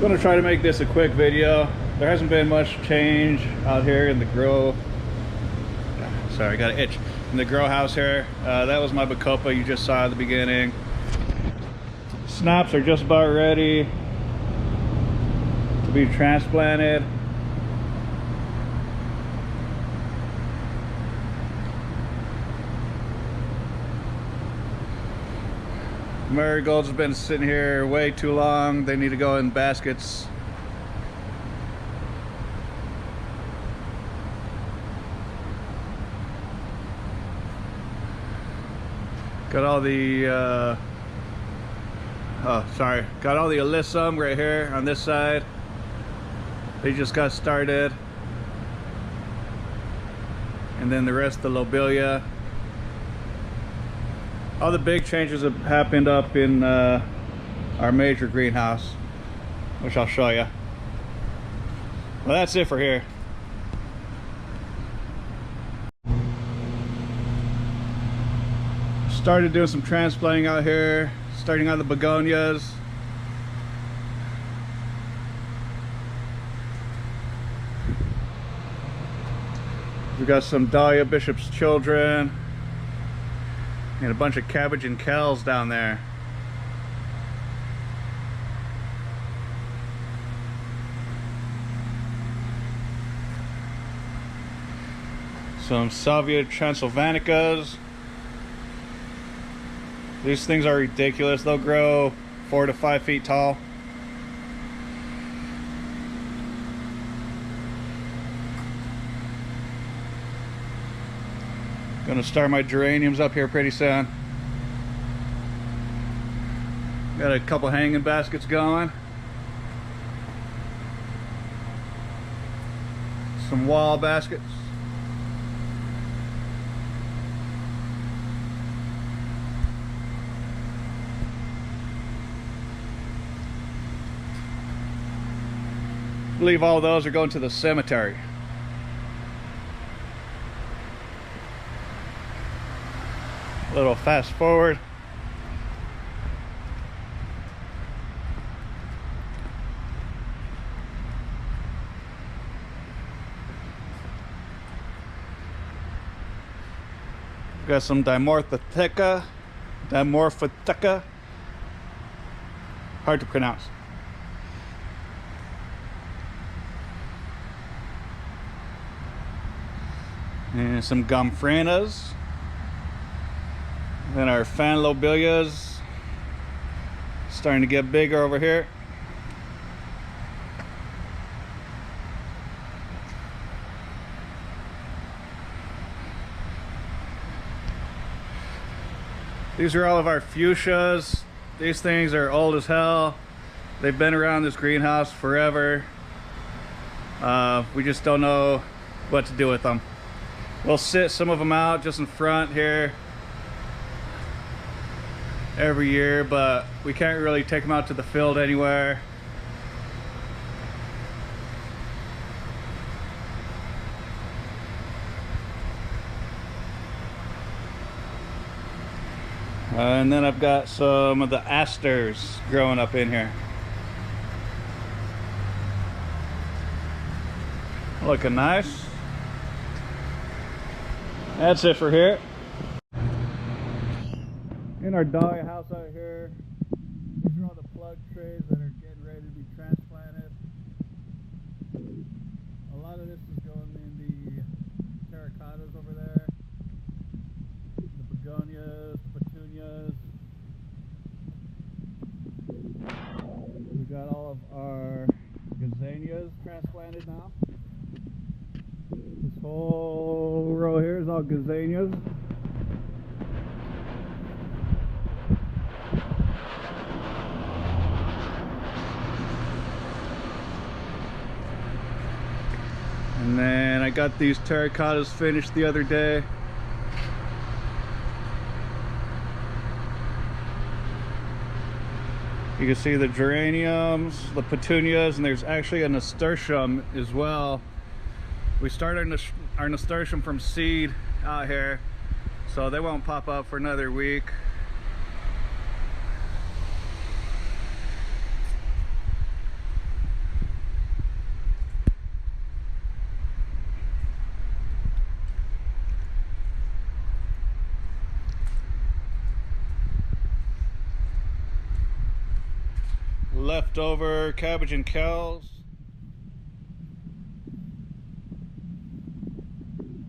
Gonna try to make this a quick video. There hasn't been much change out here in the grow. Sorry, I got an itch. In the grow house here. That was my Bacopa you just saw at the beginning. Snaps are just about ready to be transplanted. Marigolds have been sitting here way too long. They need to go in baskets. Got all the got all the alyssum right here on this side. They just got started. And then the rest of the lobelia. All the big changes have happened up in our major greenhouse, which I'll show you. Well, that's it for here. Started doing some transplanting out here, starting on the begonias. We got some Dahlia Bishop's Children and a bunch of cabbage and kells down there. Some Salvia Transylvanicas. These things are ridiculous. They'll grow 4 to 5 feet tall. Gonna start my geraniums up here pretty soon. Got a couple hanging baskets going. Some wall baskets. I believe all those are going to the cemetery. A little fast forward. We've got some Dimorphotheca. Hard to pronounce. And some Gomphrena. Then our fan lobelias starting to get bigger over here. These are all of our fuchsias. These things are old as hell. They've been around this greenhouse forever. We just don't know what to do with them. We'll sit some of them out just in front here every year, but we can't really take them out to the field anywhere. And then I've got some of the asters growing up in here. Looking nice. That's it for here. In our dahlia house out here, these are all the plug trays that are getting ready to be transplanted. A lot of this is going in the terracottas over there, the begonias, the petunias. We got all of our gazanias transplanted now. This whole row here is all gazanias. And then I got these terracottas finished the other day. You can see the geraniums, the petunias, and there's actually a nasturtium as well. We started our nasturtium from seed out here, so they won't pop up for another week. leftover cabbage and kales.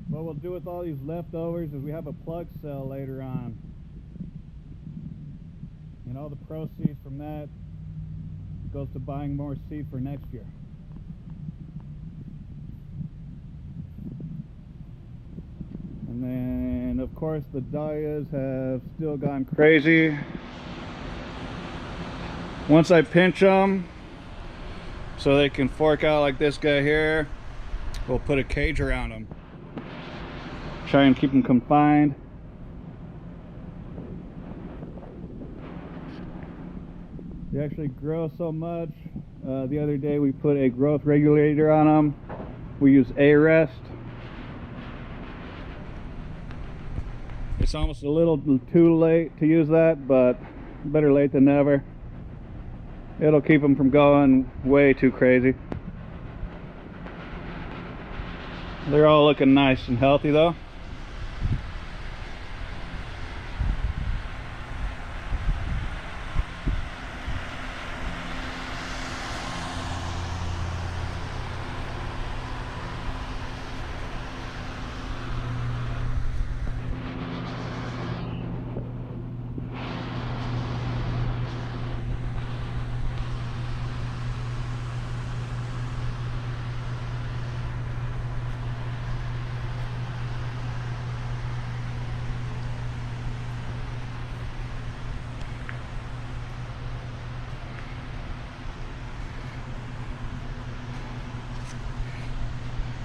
What we'll do with all these leftovers is we have a plug sale later on. And all the proceeds from that goes to buying more seed for next year. And then, of course, the dahlias have still gone crazy. Once I pinch them so they can fork out like this guy here, we'll put a cage around them. Try and keep them confined. They actually grow so much. The other day we put a growth regulator on them. We use A-Rest. It's almost a little too late to use that, but better late than never. It'll keep them from going way too crazy. They're all looking nice and healthy though.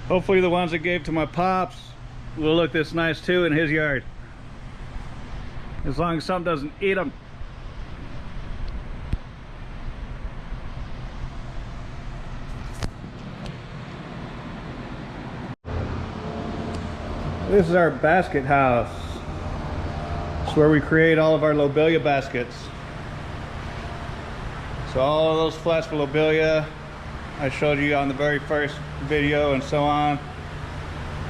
Hopefully the ones I gave to my pops will look this nice too in his yard. As long as something doesn't eat them. This is our basket house. It's where we create all of our lobelia baskets. So all of those flats for lobelia I showed you on the very first video and so on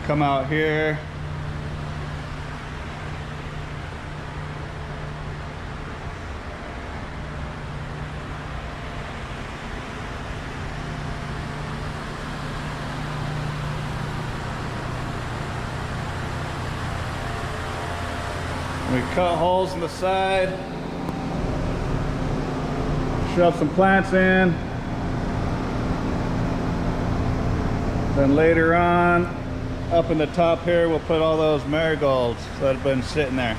come out here. We cut holes in the side, shove some plants in. Then later on, up in the top here, we'll put all those marigolds that have been sitting there.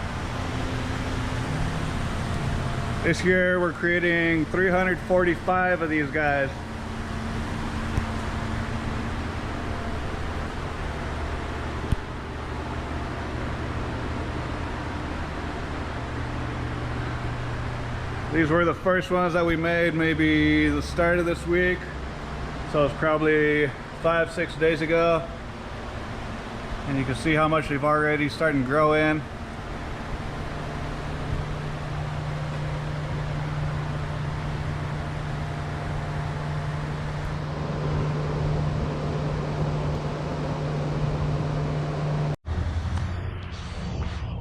This year we're creating 345 of these guys. These were the first ones that we made maybe the start of this week. So it's probably 5-6 days ago. And you can see how much they've already started to grow in.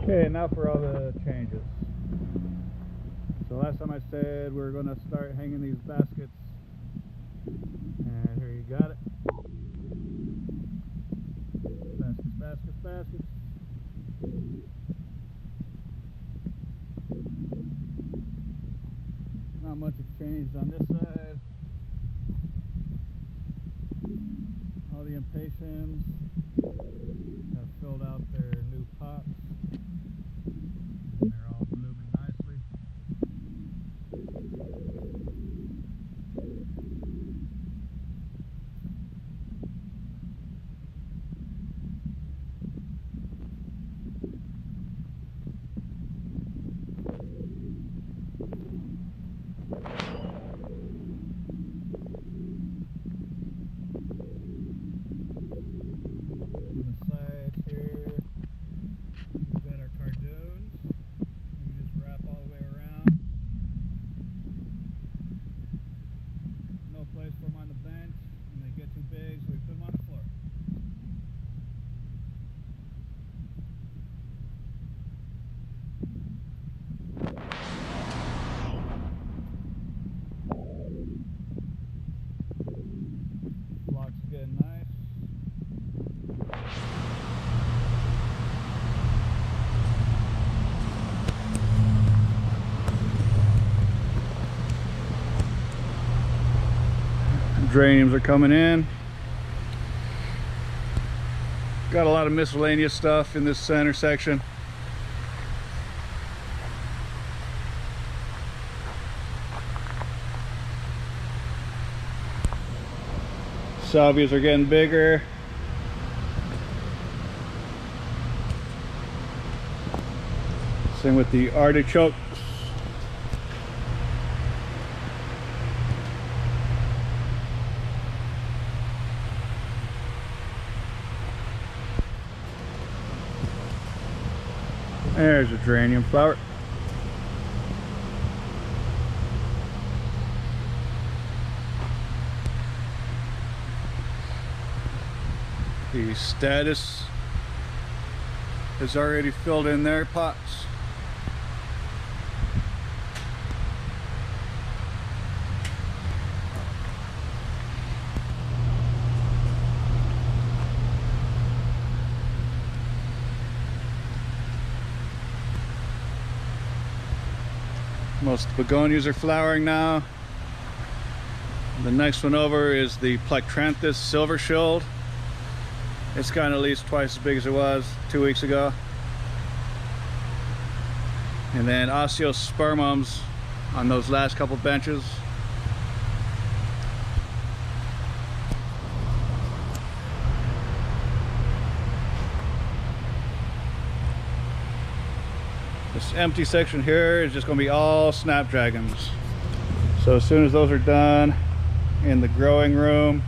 Okay, now for all the changes. So last time I said we were going to start hanging these baskets, and here you got it. Baskets, baskets, baskets. Not much has changed on this side. All the impatiens have filled out their new pots. They're all blooming nicely. geraniums are coming in. Got a lot of miscellaneous stuff in this center section. Salvias are getting bigger. Same with the artichokes. There's a geranium flower. The status is already filled in their pots. Most begonias are flowering now. The next one over is the Plectranthus silver shield. It's gotten at least twice as big as it was 2 weeks ago. And then Osteospermums on those last couple benches. This empty section here is just going to be all snapdragons. So as soon as those are done in the growing room,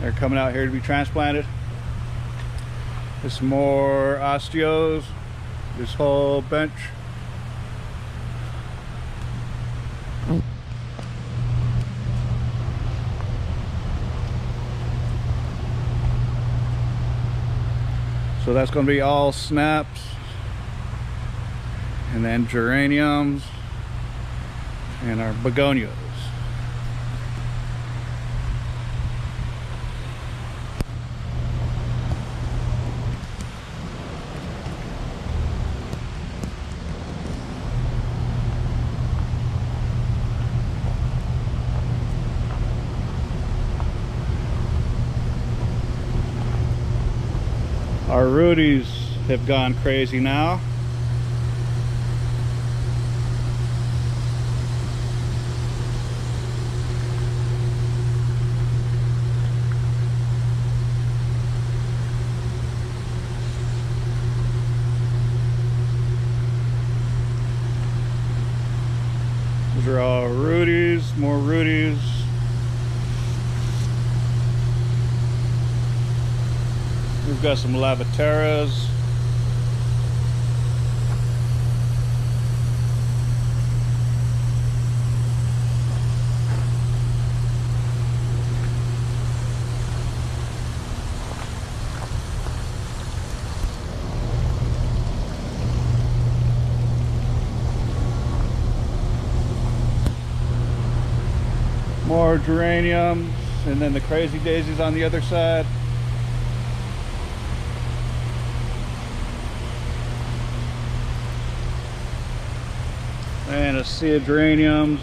they're coming out here to be transplanted. There's more osteos, this whole bench. So that's going to be all snaps. And then geraniums and our begonias. Our Rudies have gone crazy now. These are all Rudies, more Rudies. We've got some Lavateras. More geraniums, and then the crazy daisies on the other side. And a sea of geraniums.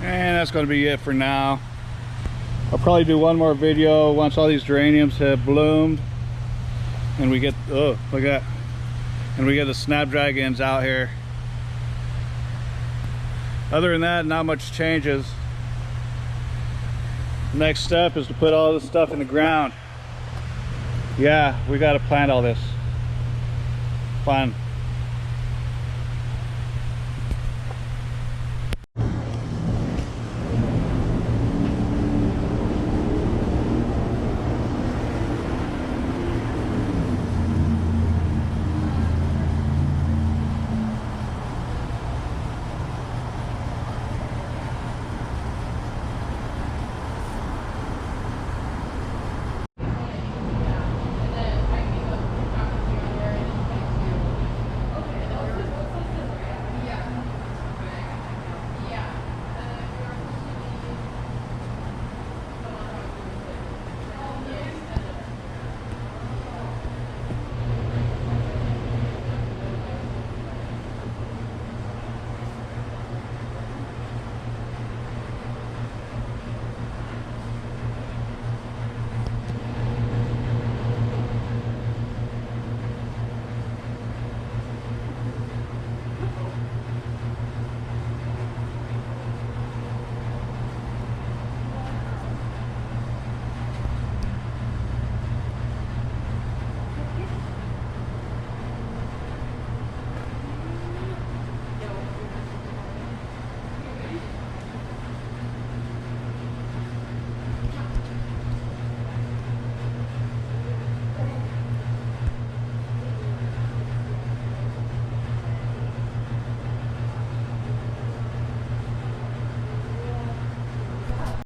And that's going to be it for now. I'll probably do one more video once all these geraniums have bloomed and we get, oh, look at that, and we get the snapdragons out here. Other than that, not much changes. Next step is to put all this stuff in the ground. Yeah, we got to plant all this. Fun.